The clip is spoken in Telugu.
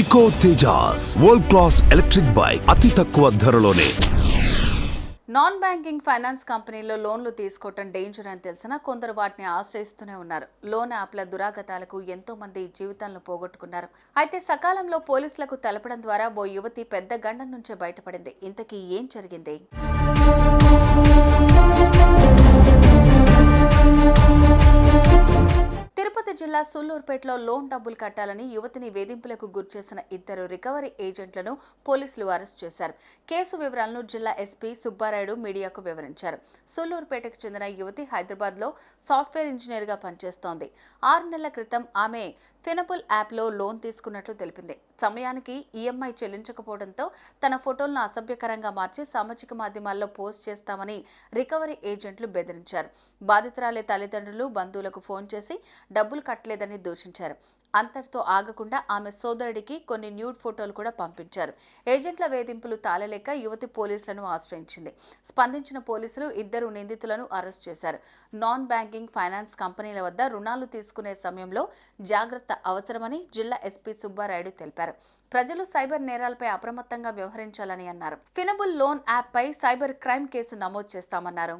Eco Tejas world class electric bike అతి తక్కువ ధరలోనే. నాన్ బ్యాంకింగ్ ఫైనాన్స్ కంపెనీల్లో లోన్లు తీసుకోవటం డేంజర్ అని తెలిసినా కొందరు వాటిని ఆశ్రయిస్తూనే ఉన్నారు. లోన్ యాప్ల దురాగతాలకు ఎంతో మంది జీవితాలను పోగొట్టుకున్నారు. అయితే సకాలంలో పోలీసులకు తెలపడం ద్వారా ఓ యువతి పెద్ద గండం నుంచే బయటపడింది. ఇంతకీ ఏం జరిగింది? తిరుపతి జిల్లా సుల్లూరుపేటలో లోన్ డబ్బులు కట్టాలని యువతిని వేధింపులకు గురిచేసిన ఇద్దరు రికవరీ ఏజెంట్లను పోలీసులు అరెస్ట్ చేశారు. కేసు వివరాలను జిల్లా ఎస్పీ సుబ్బారాయుడు మీడియాకు వివరించారు. సుల్లూరుపేటకు చెందిన యువతి హైదరాబాద్లో సాఫ్ట్వేర్ ఇంజనీర్గా పనిచేస్తోంది. 6 నెలల క్రితం ఆమె ఫినబుల్ యాప్లో లోన్ తీసుకున్నట్లు తెలిపింది. సమయానికి ఈఎంఐ చెల్లించకపోవడంతో తన ఫోటోలను అసభ్యకరంగా మార్చి సామాజిక మాధ్యమాల్లో పోస్ట్ చేస్తామని రికవరీ ఏజెంట్లు బెదిరించారు. బాధితురాలి తల్లిదండ్రులు, బంధువులకు ఫోన్ చేసి డబ్బులు కట్టలేదని దూషించారు. అంతటితో ఆగకుండా ఆమె సోదరుడికి కొన్ని న్యూడ్ ఫోటోలు కూడా పంపించారు. ఏజెంట్ల వేధింపులు తాళలేక యువతి పోలీసులను ఆశ్రయించింది. స్పందించిన పోలీసులు ఇద్దరు నిందితులను అరెస్ట్ చేశారు. నాన్ బ్యాంకింగ్ ఫైనాన్స్ కంపెనీల వద్ద రుణాలు తీసుకునే సమయంలో జాగ్రత్త అవసరమని జిల్లా ఎస్పీ సుబ్బారాయుడు తెలిపారు. ప్రజలు సైబర్ నేరాలపై అప్రమత్తంగా వ్యవహరించాలని అన్నారు. ఫినబుల్ లోన్ యాప్ పై సైబర్ క్రైమ్ కేసు నమోదు చేస్తామన్నారు.